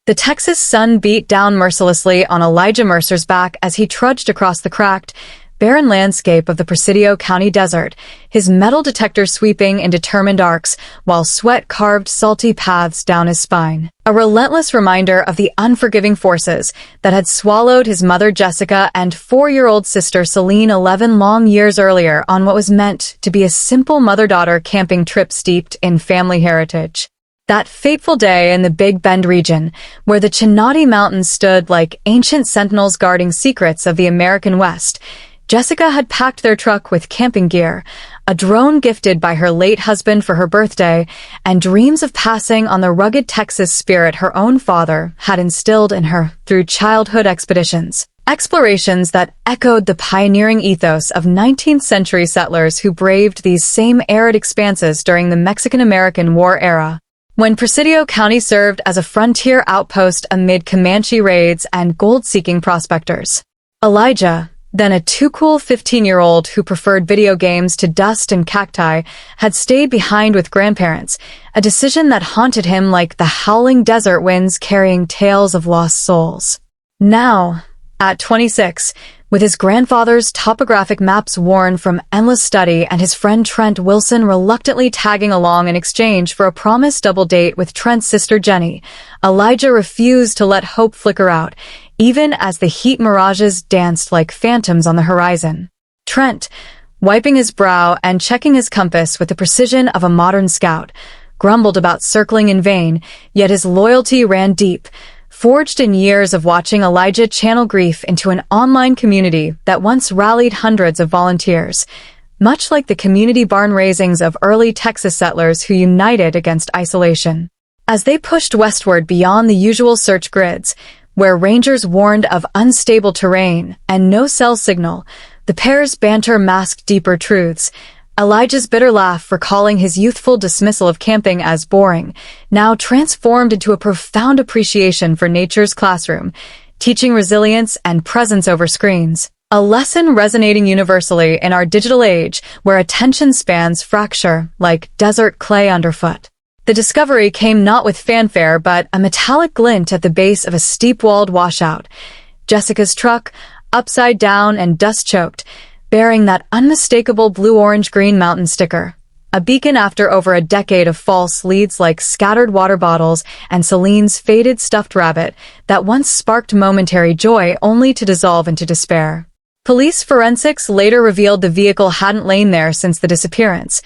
The Texas sun beat down mercilessly on Elijah Mercer's back as he trudged across the cracked, barren landscape of the Presidio County desert, his metal detector sweeping in determined arcs while sweat carved salty paths down his spine. A relentless reminder of the unforgiving forces that had swallowed his mother Jessica and 4-year-old sister Celine 11 long years earlier on what was meant to be a simple mother-daughter camping trip steeped in family heritage. That fateful day in the Big Bend region, where the Chinati Mountains stood like ancient sentinels guarding secrets of the American West, Jessica had packed their truck with camping gear, a drone gifted by her late husband for her birthday, and dreams of passing on the rugged Texas spirit her own father had instilled in her through childhood expeditions. Explorations that echoed the pioneering ethos of 19th-century settlers who braved these same arid expanses during the Mexican-American War era. When Presidio County served as a frontier outpost amid Comanche raids and gold-seeking prospectors. Elijah, then a too-cool 15-year-old who preferred video games to dust and cacti, had stayed behind with grandparents, a decision that haunted him like the howling desert winds carrying tales of lost souls. Now, at 26, with his grandfather's topographic maps worn from endless study and his friend Trent Wilson reluctantly tagging along in exchange for a promised double date with Trent's sister Jenny, Elijah refused to let hope flicker out, even as the heat mirages danced like phantoms on the horizon. Trent, wiping his brow and checking his compass with the precision of a modern scout, grumbled about circling in vain, yet his loyalty ran deep, forged in years of watching Elijah channel grief into an online community that once rallied hundreds of volunteers, much like the community barn raisings of early Texas settlers who united against isolation. As they pushed westward beyond the usual search grids, where rangers warned of unstable terrain and no cell signal, the pair's banter masked deeper truths. Elijah's bitter laugh recalling his youthful dismissal of camping as boring, now transformed into a profound appreciation for nature's classroom, teaching resilience and presence over screens. A lesson resonating universally in our digital age where attention spans fracture like desert clay underfoot. The discovery came not with fanfare but a metallic glint at the base of a steep-walled washout. Jessica's truck, upside down and dust-choked, bearing that unmistakable blue-orange-green mountain sticker, a beacon after over a decade of false leads like scattered water bottles and Celine's faded stuffed rabbit that once sparked momentary joy only to dissolve into despair. Police forensics later revealed the vehicle hadn't lain there since the disappearance.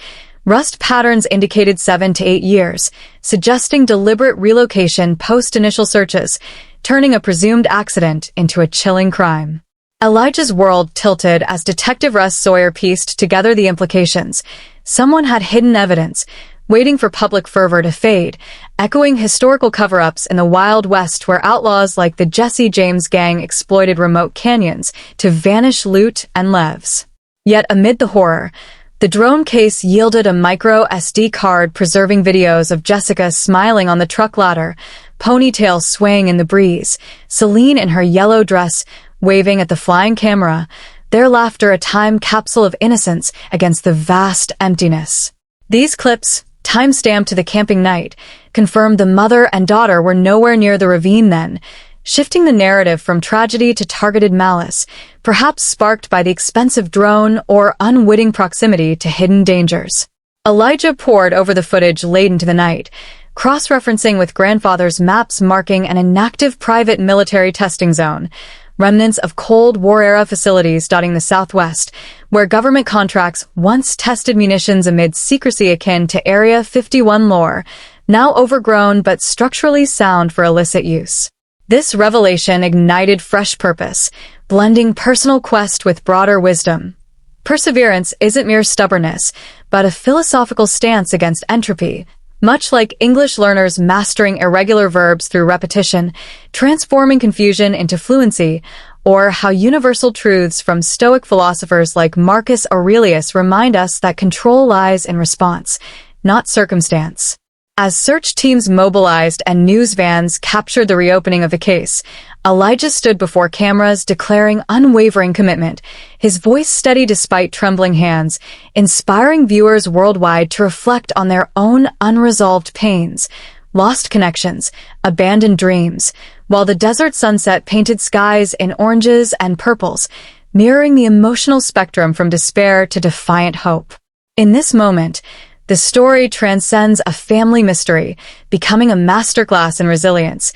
Rust patterns indicated 7 to 8 years, suggesting deliberate relocation post-initial searches, turning a presumed accident into a chilling crime. Elijah's world tilted as Detective Russ Sawyer pieced together the implications. Someone had hidden evidence, waiting for public fervor to fade, echoing historical cover-ups in the Wild West where outlaws like the Jesse James gang exploited remote canyons to vanish loot and levs. Yet amid the horror, the drone case yielded a micro SD card preserving videos of Jessica smiling on the truck ladder, ponytail swaying in the breeze, Celine in her yellow dress waving at the flying camera, their laughter a time capsule of innocence against the vast emptiness. These clips, time-stamped to the camping night, confirmed the mother and daughter were nowhere near the ravine then, shifting the narrative from tragedy to targeted malice, perhaps sparked by the expensive drone or unwitting proximity to hidden dangers. Elijah pored over the footage late into the night, cross-referencing with grandfather's maps marking an inactive private military testing zone, remnants of Cold War-era facilities dotting the Southwest, where government contracts once tested munitions amid secrecy akin to Area 51 lore, now overgrown but structurally sound for illicit use. This revelation ignited fresh purpose, blending personal quest with broader wisdom. Perseverance isn't mere stubbornness, but a philosophical stance against entropy, much like English learners mastering irregular verbs through repetition, transforming confusion into fluency, or how universal truths from Stoic philosophers like Marcus Aurelius remind us that control lies in response, not circumstance. As search teams mobilized and news vans captured the reopening of the case, Elijah stood before cameras declaring unwavering commitment, his voice steady despite trembling hands, inspiring viewers worldwide to reflect on their own unresolved pains, lost connections, abandoned dreams, while the desert sunset painted skies in oranges and purples, mirroring the emotional spectrum from despair to defiant hope. In this moment, the story transcends a family mystery, becoming a masterclass in resilience.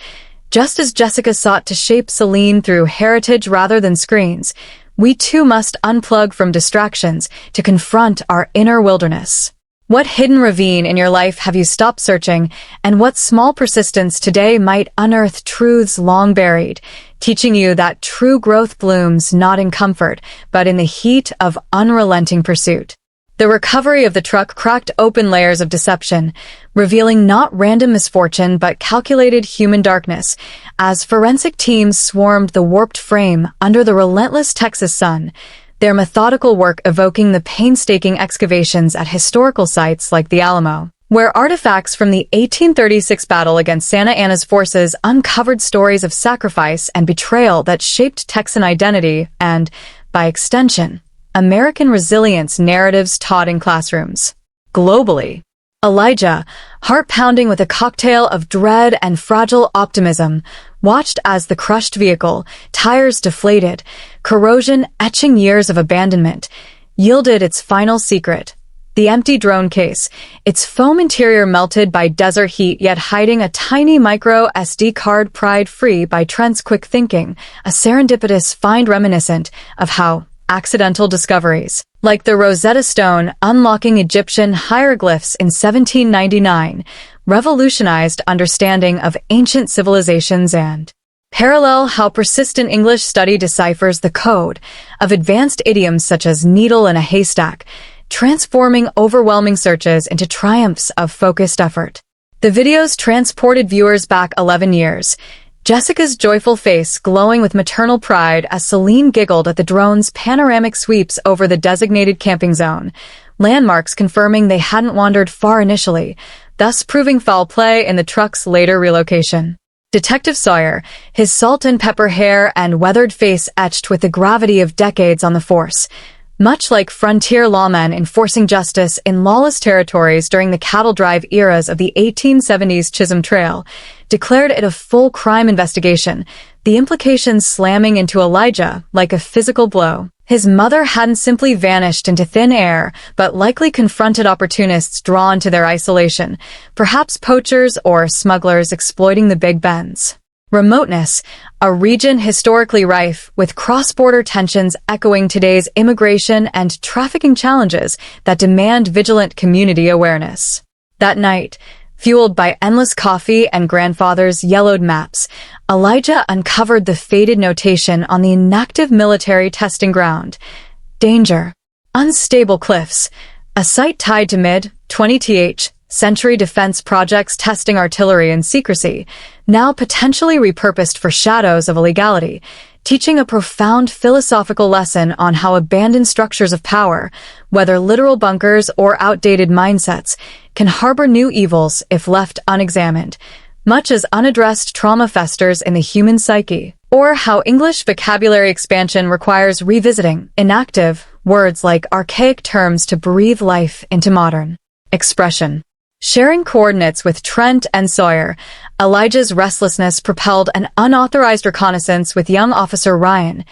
Just as Jessica sought to shape Celine through heritage rather than screens, we too must unplug from distractions to confront our inner wilderness. What hidden ravine in your life have you stopped searching, and what small persistence today might unearth truths long buried, teaching you that true growth blooms not in comfort, but in the heat of unrelenting pursuit? The recovery of the truck cracked open layers of deception, revealing not random misfortune but calculated human darkness, as forensic teams swarmed the warped frame under the relentless Texas sun, their methodical work evoking the painstaking excavations at historical sites like the Alamo, where artifacts from the 1836 battle against Santa Anna's forces uncovered stories of sacrifice and betrayal that shaped Texan identity and, by extension, American resilience narratives taught in classrooms. Globally, Elijah, heart-pounding with a cocktail of dread and fragile optimism, watched as the crushed vehicle, tires deflated, corrosion etching years of abandonment, yielded its final secret. The empty drone case, its foam interior melted by desert heat yet hiding a tiny micro SD card pried free by Trent's quick thinking, a serendipitous find reminiscent of how accidental discoveries, like the Rosetta Stone unlocking Egyptian hieroglyphs in 1799, revolutionized understanding of ancient civilizations and parallel how persistent English study deciphers the code of advanced idioms such as needle in a haystack, transforming overwhelming searches into triumphs of focused effort. The videos transported viewers back 11 years, Jessica's joyful face glowing with maternal pride as Celine giggled at the drone's panoramic sweeps over the designated camping zone, landmarks confirming they hadn't wandered far initially, thus proving foul play in the truck's later relocation. Detective Sawyer, his salt and pepper hair and weathered face etched with the gravity of decades on the force, much like frontier lawmen enforcing justice in lawless territories during the cattle drive eras of the 1870s Chisholm Trail, declared it a full crime investigation, the implications slamming into Elijah like a physical blow. His mother hadn't simply vanished into thin air, but likely confronted opportunists drawn to their isolation, perhaps poachers or smugglers exploiting the Big Bends. Remoteness, a region historically rife with cross-border tensions echoing today's immigration and trafficking challenges that demand vigilant community awareness. That night, fueled by endless coffee and grandfather's yellowed maps, Elijah uncovered the faded notation on the inactive military testing ground. Danger. Unstable cliffs. A site tied to mid-20th century defense projects testing artillery in secrecy, now potentially repurposed for shadows of illegality, teaching a profound philosophical lesson on how abandoned structures of power, whether literal bunkers or outdated mindsets, can harbor new evils if left unexamined, much as unaddressed trauma festers in the human psyche, or how English vocabulary expansion requires revisiting inactive words like archaic terms to breathe life into modern expression. Sharing coordinates with Trent and Sawyer, Elijah's restlessness propelled an unauthorized reconnaissance with young Officer Ryan,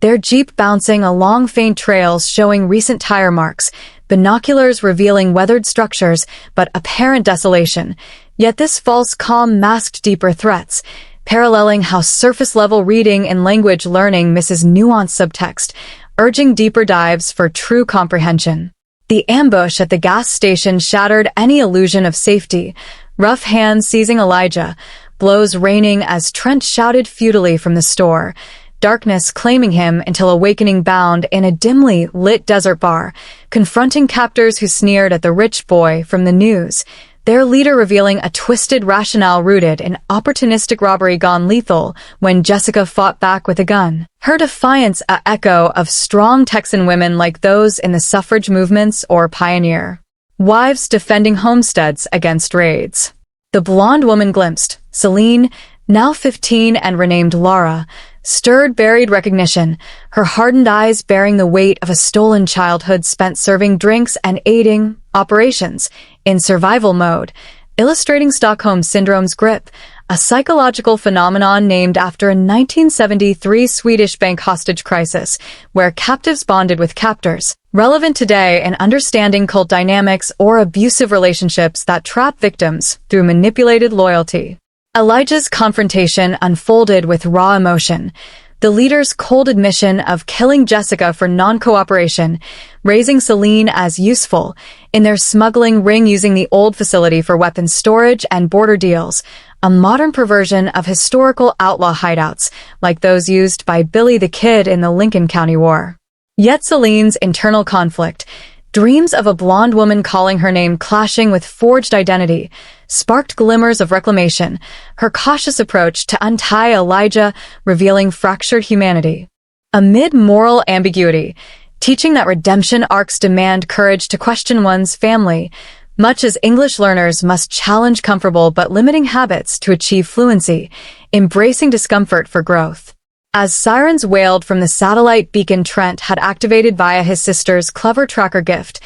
their jeep bouncing along faint trails showing recent tire marks, binoculars revealing weathered structures but apparent desolation. Yet this false calm masked deeper threats, paralleling how surface-level reading and language learning misses nuanced subtext, urging deeper dives for true comprehension. The ambush at the gas station shattered any illusion of safety, rough hands seizing Elijah, blows raining as Trent shouted futilely from the store, darkness claiming him until awakening bound in a dimly lit desert bar, confronting captors who sneered at the rich boy from the news, their leader revealing a twisted rationale rooted in opportunistic robbery gone lethal when Jessica fought back with a gun. Her defiance an echo of strong Texan women like those in the suffrage movements or pioneer wives defending homesteads against raids. The blonde woman glimpsed, Celine, now 15 and renamed Laura, stirred buried recognition, her hardened eyes bearing the weight of a stolen childhood spent serving drinks and aiding operations in survival mode, illustrating Stockholm Syndrome's grip, a psychological phenomenon named after a 1973 Swedish bank hostage crisis, where captives bonded with captors, relevant today in understanding cult dynamics or abusive relationships that trap victims through manipulated loyalty. Elijah's confrontation unfolded with raw emotion. The leader's cold admission of killing Jessica for non-cooperation, raising Celine as useful in their smuggling ring using the old facility for weapons storage and border deals, a modern perversion of historical outlaw hideouts like those used by Billy the Kid in the Lincoln County War. Yet Celine's internal conflict, dreams of a blonde woman calling her name clashing with forged identity, sparked glimmers of reclamation, her cautious approach to untie Elijah revealing fractured humanity. Amid moral ambiguity, teaching that redemption arcs demand courage to question one's family, much as English learners must challenge comfortable but limiting habits to achieve fluency, embracing discomfort for growth. As sirens wailed from the satellite beacon Trent had activated via his sister's clever tracker gift,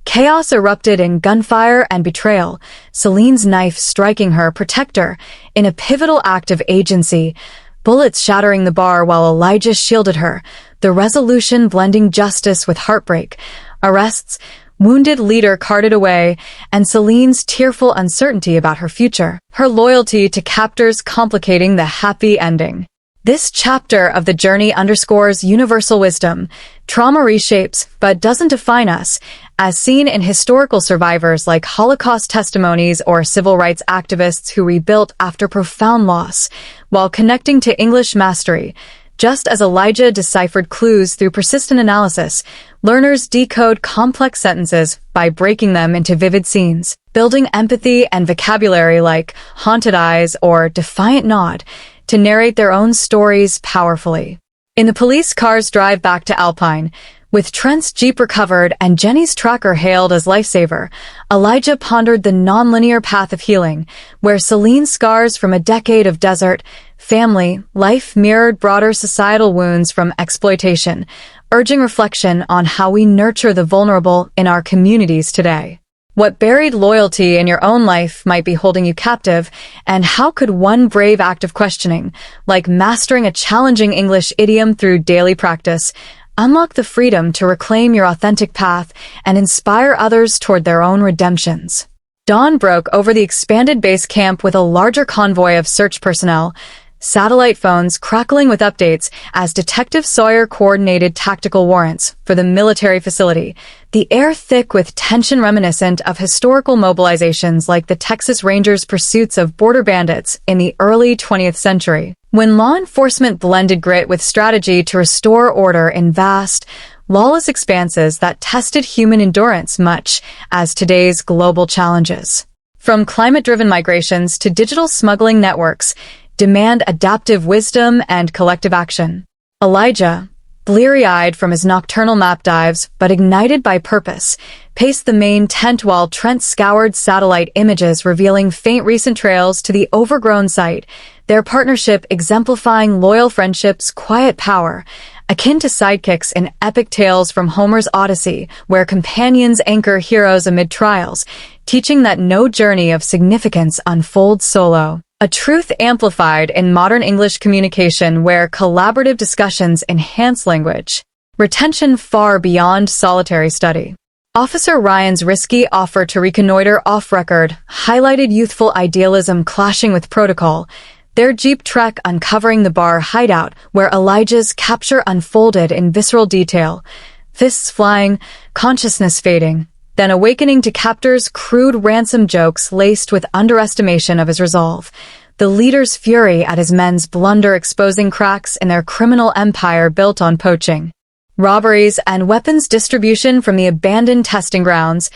chaos erupted in gunfire and betrayal, Celine's knife striking her protector in a pivotal act of agency, bullets shattering the bar while Elijah shielded her, the resolution blending justice with heartbreak, arrests, wounded leader carted away, and Celine's tearful uncertainty about her future, her loyalty to captors complicating the happy ending. This chapter of the journey underscores universal wisdom. Trauma reshapes, but doesn't define us, as seen in historical survivors like Holocaust testimonies or civil rights activists who rebuilt after profound loss, while connecting to English mastery. Just as Elijah deciphered clues through persistent analysis, learners decode complex sentences by breaking them into vivid scenes, building empathy and vocabulary like haunted eyes or defiant nod, to narrate their own stories powerfully. In the police car's drive back to Alpine, with Trent's Jeep recovered and Jenny's tracker hailed as lifesaver, Elijah pondered the nonlinear path of healing, where Celine's scars from a decade of desert, family, life mirrored broader societal wounds from exploitation, urging reflection on how we nurture the vulnerable in our communities today. What buried loyalty in your own life might be holding you captive, and how could one brave act of questioning, like mastering a challenging English idiom through daily practice, unlock the freedom to reclaim your authentic path and inspire others toward their own redemptions? Dawn broke over the expanded base camp with a larger convoy of search personnel, satellite phones crackling with updates as Detective Sawyer coordinated tactical warrants for the military facility, the air thick with tension reminiscent of historical mobilizations like the Texas Rangers' pursuits of border bandits in the early 20th century, when law enforcement blended grit with strategy to restore order in vast, lawless expanses that tested human endurance much as today's global challenges. From climate-driven migrations to digital smuggling networks, demand adaptive wisdom and collective action. Elijah, bleary-eyed from his nocturnal map dives but ignited by purpose, paced the main tent while Trent scoured satellite images revealing faint recent trails to the overgrown site, their partnership exemplifying loyal friendship's quiet power, akin to sidekicks in epic tales from Homer's Odyssey, where companions anchor heroes amid trials, teaching that no journey of significance unfolds solo. A truth amplified in modern English communication where collaborative discussions enhance language retention far beyond solitary study. Officer Ryan's risky offer to reconnoiter off-record highlighted youthful idealism clashing with protocol, their Jeep trek uncovering the bar hideout where Elijah's capture unfolded in visceral detail, fists flying, consciousness fading, then awakening to captors' crude ransom jokes laced with underestimation of his resolve, the leader's fury at his men's blunder exposing cracks in their criminal empire built on poaching, robberies, and weapons distribution from the abandoned testing grounds,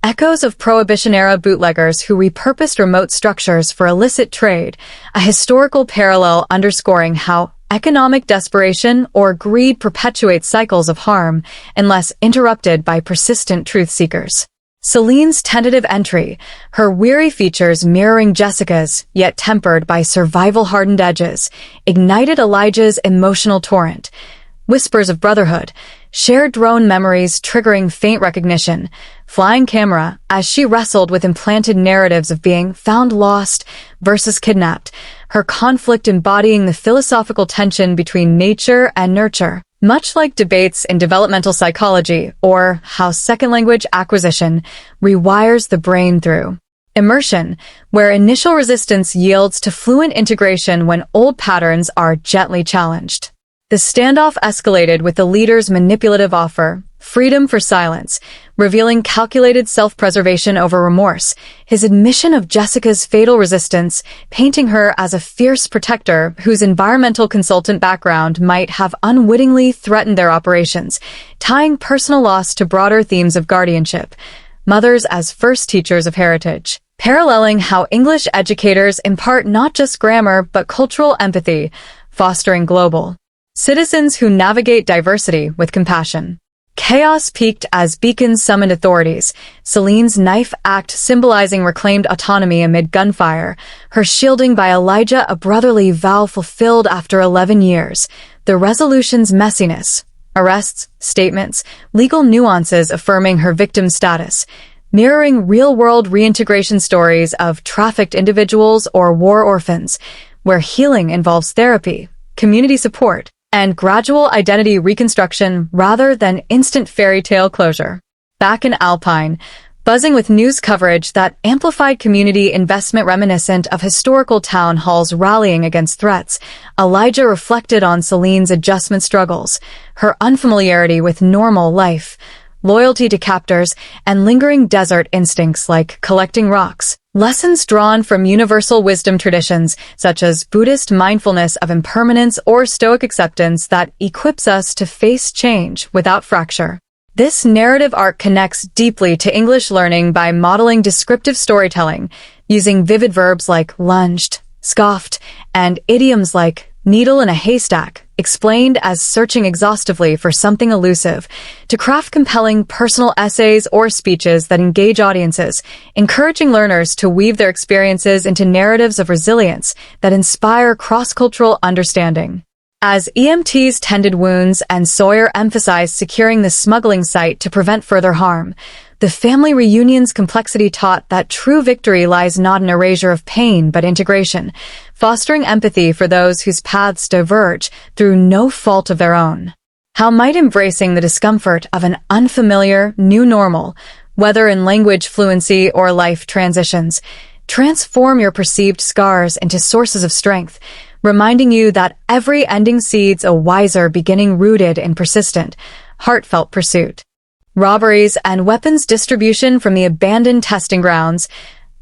echoes of Prohibition-era bootleggers who repurposed remote structures for illicit trade, a historical parallel underscoring how economic desperation or greed perpetuates cycles of harm unless interrupted by persistent truth-seekers. Celine's tentative entry, her weary features mirroring Jessica's, yet tempered by survival-hardened edges, ignited Elijah's emotional torrent. Whispers of brotherhood, shared drone memories triggering faint recognition, flying camera as she wrestled with implanted narratives of being found lost versus kidnapped, her conflict embodying the philosophical tension between nature and nurture. Much like debates in developmental psychology or how second language acquisition rewires the brain through immersion, where initial resistance yields to fluent integration when old patterns are gently challenged. The standoff escalated with the leader's manipulative offer, freedom for silence, revealing calculated self-preservation over remorse, his admission of Jessica's fatal resistance, painting her as a fierce protector whose environmental consultant background might have unwittingly threatened their operations, tying personal loss to broader themes of guardianship, mothers as first teachers of heritage, paralleling how English educators impart not just grammar but cultural empathy, fostering global citizens who navigate diversity with compassion. Chaos peaked as beacons summoned authorities, Celine's knife act symbolizing reclaimed autonomy amid gunfire, her shielding by Elijah a brotherly vow fulfilled after 11 years, the resolution's messiness, arrests, statements, legal nuances affirming her victim's status, mirroring real-world reintegration stories of trafficked individuals or war orphans, where healing involves therapy, community support, and gradual identity reconstruction rather than instant fairy tale closure. Back in Alpine, buzzing with news coverage that amplified community investment reminiscent of historical town halls rallying against threats, Elijah reflected on Celine's adjustment struggles, her unfamiliarity with normal life, loyalty to captors, and lingering desert instincts like collecting rocks. Lessons drawn from universal wisdom traditions, such as Buddhist mindfulness of impermanence or Stoic acceptance that equips us to face change without fracture. This narrative arc connects deeply to English learning by modeling descriptive storytelling, using vivid verbs like lunged, scoffed, and idioms like needle in a haystack, explained as searching exhaustively for something elusive, to craft compelling personal essays or speeches that engage audiences, encouraging learners to weave their experiences into narratives of resilience that inspire cross-cultural understanding. As EMTs tended wounds and Sawyer emphasized securing the smuggling site to prevent further harm, the family reunion's complexity taught that true victory lies not in erasure of pain but integration, fostering empathy for those whose paths diverge through no fault of their own. How might embracing the discomfort of an unfamiliar new normal, whether in language fluency or life transitions, transform your perceived scars into sources of strength, reminding you that every ending seeds a wiser beginning rooted in persistent, heartfelt pursuit. Robberies and weapons distribution from the abandoned testing grounds,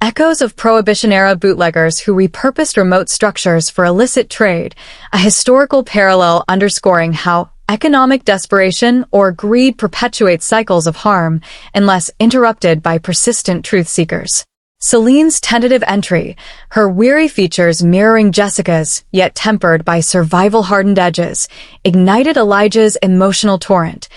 echoes of Prohibition-era bootleggers who repurposed remote structures for illicit trade, a historical parallel underscoring how economic desperation or greed perpetuates cycles of harm unless interrupted by persistent truth-seekers. Celine's tentative entry, her weary features mirroring Jessica's, yet tempered by survival-hardened edges, ignited Elijah's emotional torrent.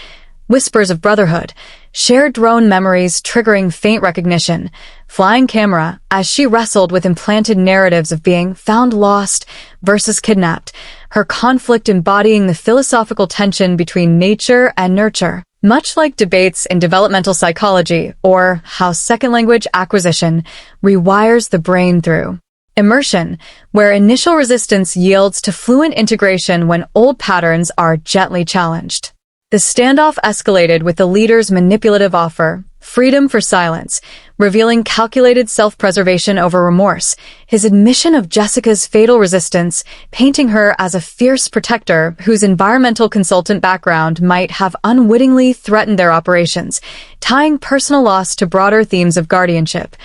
Whispers of brotherhood, shared drone memories triggering faint recognition, flying camera as she wrestled with implanted narratives of being found lost versus kidnapped, her conflict embodying the philosophical tension between nature and nurture. Much like debates in developmental psychology or how second language acquisition rewires the brain through immersion, where initial resistance yields to fluent integration when old patterns are gently challenged. The standoff escalated with the leader's manipulative offer, freedom for silence, revealing calculated self-preservation over remorse, his admission of Jessica's fatal resistance, painting her as a fierce protector whose environmental consultant background might have unwittingly threatened their operations, tying personal loss to broader themes of guardianship,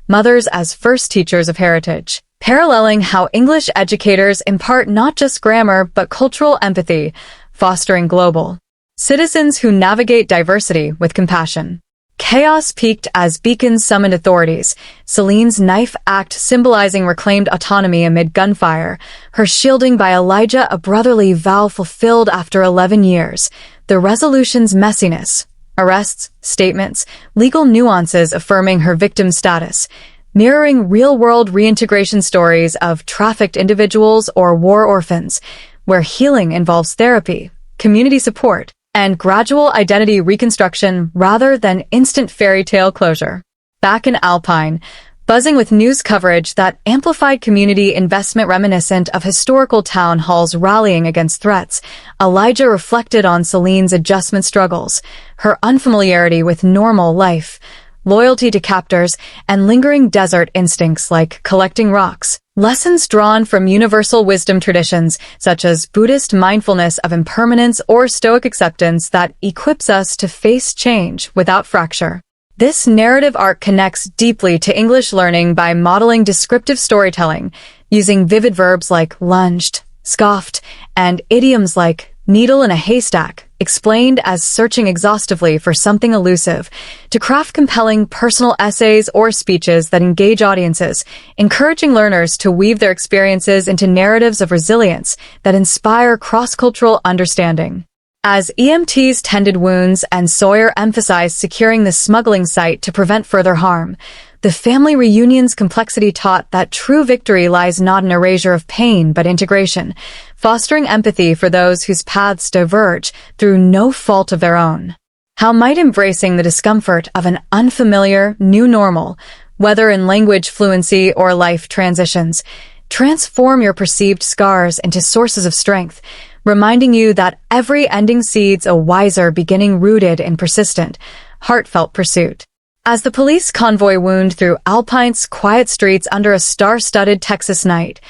mothers as first teachers of heritage, paralleling how English educators impart not just grammar but cultural empathy, fostering global citizens who navigate diversity with compassion. Chaos peaked as beacons summoned authorities, Celine's knife act symbolizing reclaimed autonomy amid gunfire, her shielding by Elijah a brotherly vow fulfilled after 11 years, the resolution's messiness, arrests, statements, legal nuances affirming her victim's status, mirroring real-world reintegration stories of trafficked individuals or war orphans, where healing involves therapy, community support, and gradual identity reconstruction rather than instant fairy tale closure. Back in Alpine, buzzing with news coverage that amplified community investment reminiscent of historical town halls rallying against threats, Elijah reflected on Celine's adjustment struggles, her unfamiliarity with normal life, loyalty to captors, and lingering desert instincts like collecting rocks. Lessons drawn from universal wisdom traditions, such as Buddhist mindfulness of impermanence or Stoic acceptance that equips us to face change without fracture. This narrative arc connects deeply to English learning by modeling descriptive storytelling, using vivid verbs like lunged, scoffed, and idioms like needle in a haystack, explained as searching exhaustively for something elusive, to craft compelling personal essays or speeches that engage audiences, encouraging learners to weave their experiences into narratives of resilience that inspire cross-cultural understanding. As EMTs tended wounds and Sawyer emphasized securing the smuggling site to prevent further harm, the family reunion's complexity taught that true victory lies not in erasure of pain but integration, fostering empathy for those whose paths diverge through no fault of their own. How might embracing the discomfort of an unfamiliar new normal, whether in language fluency or life transitions, transform your perceived scars into sources of strength, reminding you that every ending seeds a wiser beginning rooted in persistent, heartfelt pursuit. As the police convoy wound through Alpine's quiet streets under a star-studded Texas night,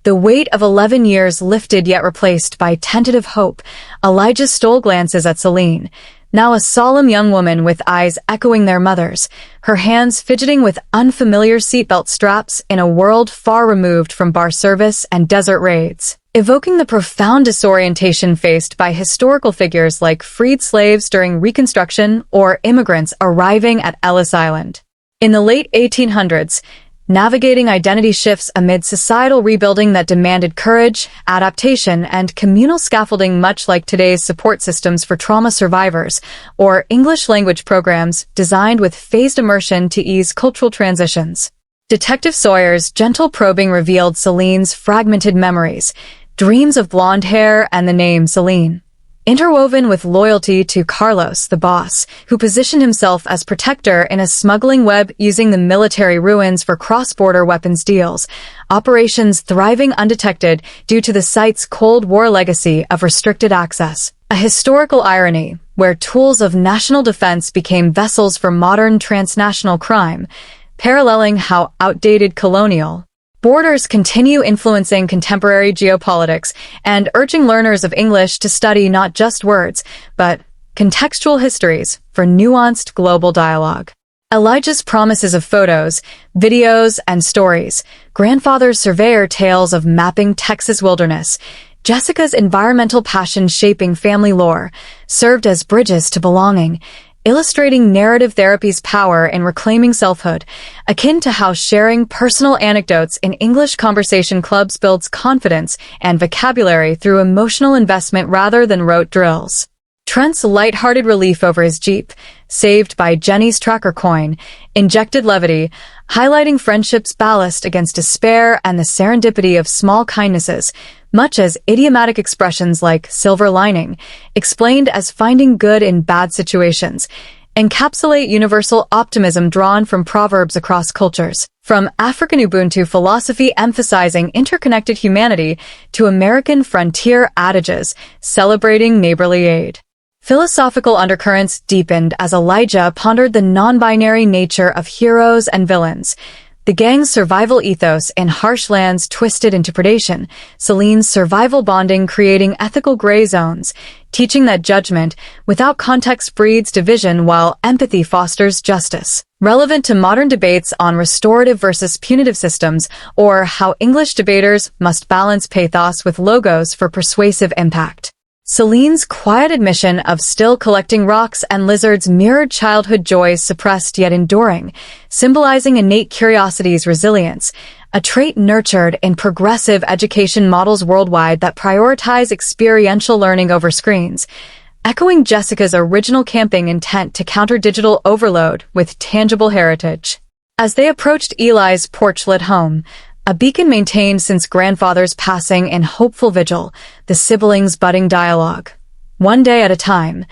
the weight of 11 years lifted yet replaced by tentative hope, Elijah stole glances at Celine, now a solemn young woman with eyes echoing their mother's, her hands fidgeting with unfamiliar seatbelt straps in a world far removed from bar service and desert raids, evoking the profound disorientation faced by historical figures like freed slaves during Reconstruction or immigrants arriving at Ellis Island. In the late 1800s, navigating identity shifts amid societal rebuilding that demanded courage, adaptation, and communal scaffolding much like today's support systems for trauma survivors, or English language programs designed with phased immersion to ease cultural transitions. Detective Sawyer's gentle probing revealed Celine's fragmented memories, dreams of blonde hair and the name Celine, interwoven with loyalty to Carlos, the boss, who positioned himself as protector in a smuggling web using the military ruins for cross-border weapons deals, operations thriving undetected due to the site's Cold War legacy of restricted access. A historical irony, where tools of national defense became vessels for modern transnational crime, paralleling how outdated colonial borders continue influencing contemporary geopolitics and urging learners of English to study not just words, but contextual histories for nuanced global dialogue. Elijah's promises of photos, videos, and stories, grandfather's surveyor tales of mapping Texas wilderness, Jessica's environmental passion shaping family lore, served as bridges to belonging, illustrating narrative therapy's power in reclaiming selfhood, akin to how sharing personal anecdotes in English conversation clubs builds confidence and vocabulary through emotional investment rather than rote drills. Trent's light-hearted relief over his Jeep, saved by Jenny's tracker coin, injected levity, highlighting friendship's ballast against despair and the serendipity of small kindnesses, much as idiomatic expressions like silver lining, explained as finding good in bad situations, encapsulate universal optimism drawn from proverbs across cultures, from African Ubuntu philosophy emphasizing interconnected humanity to American frontier adages celebrating neighborly aid. Philosophical undercurrents deepened as Elijah pondered the non-binary nature of heroes and villains, the gang's survival ethos in harsh lands twisted into predation, Celine's survival bonding creating ethical gray zones, teaching that judgment without context breeds division while empathy fosters justice. Relevant to modern debates on restorative versus punitive systems, or how English debaters must balance pathos with logos for persuasive impact. Celine's quiet admission of still collecting rocks and lizards mirrored childhood joys suppressed yet enduring, symbolizing innate curiosity's resilience, a trait nurtured in progressive education models worldwide that prioritize experiential learning over screens, echoing Jessica's original camping intent to counter digital overload with tangible heritage. As they approached Eli's porch-lit home, a beacon maintained since grandfather's passing in hopeful vigil, the siblings' budding dialogue. one day at a time.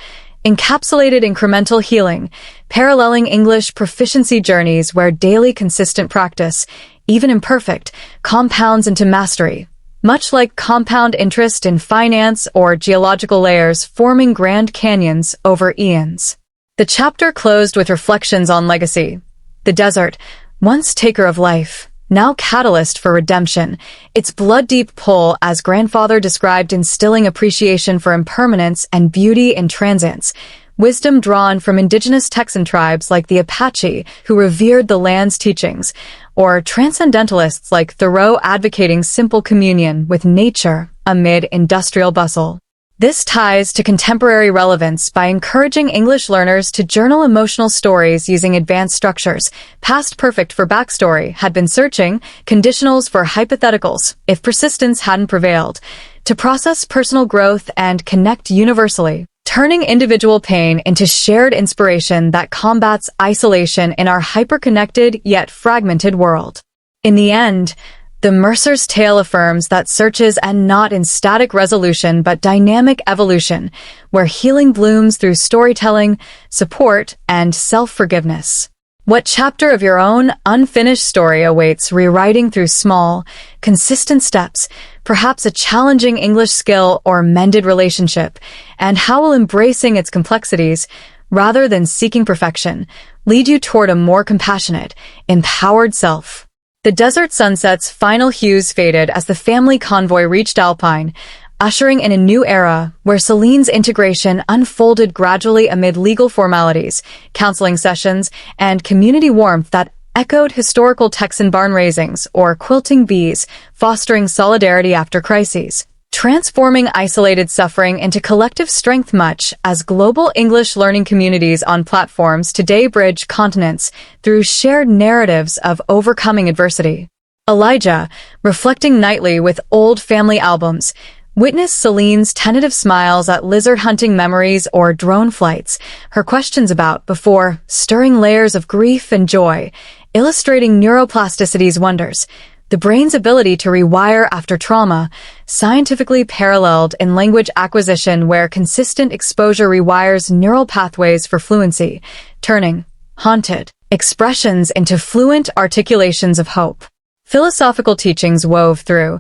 Encapsulated incremental healing, paralleling English proficiency journeys where daily consistent practice, even imperfect, compounds into mastery. Much like compound interest in finance or geological layers forming Grand Canyons over eons. The chapter closed with reflections on legacy. The desert, once taker of life, now catalyst for redemption, its blood-deep pull as grandfather described instilling appreciation for impermanence and beauty in transience, wisdom drawn from indigenous Texan tribes like the Apache who revered the land's teachings, or transcendentalists like Thoreau advocating simple communion with nature amid industrial bustle. This ties to contemporary relevance by encouraging English learners to journal emotional stories using advanced structures. Past perfect for backstory had been searching, conditionals for hypotheticals, if persistence hadn't prevailed, to process personal growth and connect universally, turning individual pain into shared inspiration that combats isolation in our hyper-connected yet fragmented world. In the end, the Mercer's tale affirms that searches end not in static resolution but dynamic evolution, where healing blooms through storytelling, support, and self-forgiveness. What chapter of your own unfinished story awaits rewriting through small, consistent steps, perhaps a challenging English skill or mended relationship, and how will embracing its complexities, rather than seeking perfection, lead you toward a more compassionate, empowered self? The desert sunset's final hues faded as the family convoy reached Alpine, ushering in a new era where Celine's integration unfolded gradually amid legal formalities, counseling sessions, and community warmth that echoed historical Texan barn raisings or quilting bees, fostering solidarity after crises, transforming isolated suffering into collective strength much as global English learning communities on platforms today bridge continents through shared narratives of overcoming adversity. Elijah, reflecting nightly with old family albums, witnessed Celine's tentative smiles at lizard hunting memories or drone flights, her questions about before stirring layers of grief and joy, illustrating neuroplasticity's wonders. The brain's ability to rewire after trauma, scientifically paralleled in language acquisition where consistent exposure rewires neural pathways for fluency, turning haunted expressions into fluent articulations of hope. Philosophical teachings wove through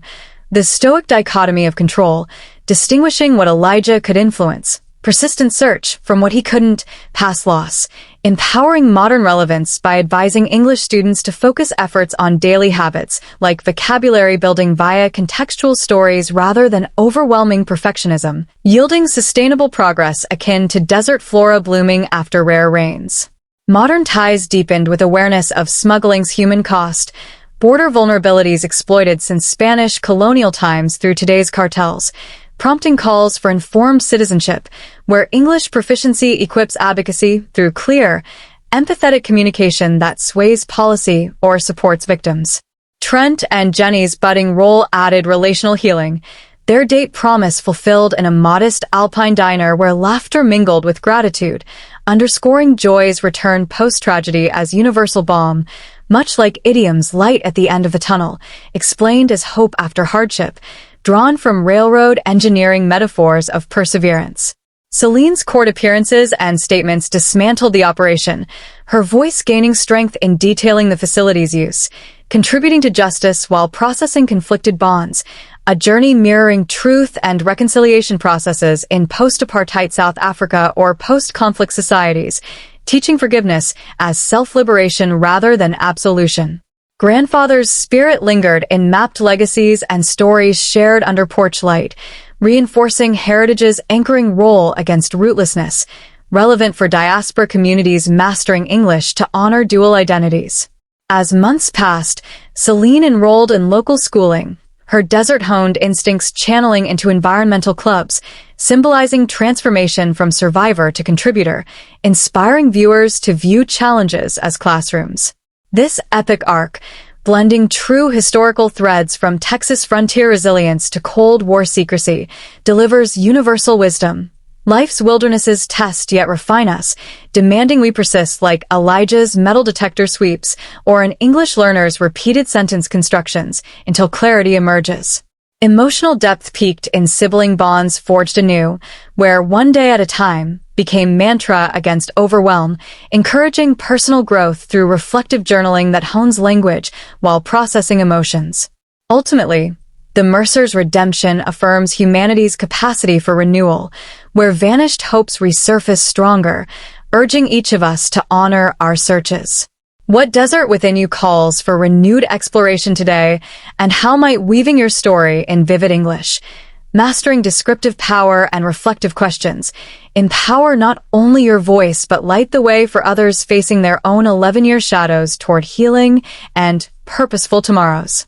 the Stoic dichotomy of control, distinguishing what Elijah could influence, persistent search from what he couldn't, past loss, empowering modern relevance by advising English students to focus efforts on daily habits like vocabulary building via contextual stories rather than overwhelming perfectionism, yielding sustainable progress akin to desert flora blooming after rare rains. Modern ties deepened with awareness of smuggling's human cost, border vulnerabilities exploited since Spanish colonial times through today's cartels, prompting calls for informed citizenship, where English proficiency equips advocacy through clear, empathetic communication that sways policy or supports victims. Trent and Jenny's budding role added relational healing, their date promise fulfilled in a modest alpine diner where laughter mingled with gratitude, underscoring joy's return post-tragedy as universal balm, much like idiom's light at the end of the tunnel, explained as hope after hardship, drawn from railroad engineering metaphors of perseverance. Celine's court appearances and statements dismantled the operation, her voice gaining strength in detailing the facility's use, contributing to justice while processing conflicted bonds, a journey mirroring truth and reconciliation processes in post-apartheid South Africa or post-conflict societies, teaching forgiveness as self-liberation rather than absolution. Grandfather's spirit lingered in mapped legacies and stories shared under porch light, reinforcing heritage's anchoring role against rootlessness, relevant for diaspora communities mastering English to honor dual identities. As months passed, Celine enrolled in local schooling, her desert-honed instincts channeling into environmental clubs, symbolizing transformation from survivor to contributor, inspiring viewers to view challenges as classrooms. This epic arc, blending true historical threads from Texas frontier resilience to Cold War secrecy, delivers universal wisdom. Life's wildernesses test yet refine us, demanding we persist like Elijah's metal detector sweeps or an English learner's repeated sentence constructions until clarity emerges. Emotional depth peaked in sibling bonds forged anew, where one day at a time became mantra against overwhelm, encouraging personal growth through reflective journaling that hones language while processing emotions. Ultimately, the Mercer's redemption affirms humanity's capacity for renewal, where vanished hopes resurface stronger, urging each of us to honor our searches. What desert within you calls for renewed exploration today, and how might weaving your story in vivid English, mastering descriptive power and reflective questions, empower not only your voice but light the way for others facing their own 11-year shadows toward healing and purposeful tomorrows?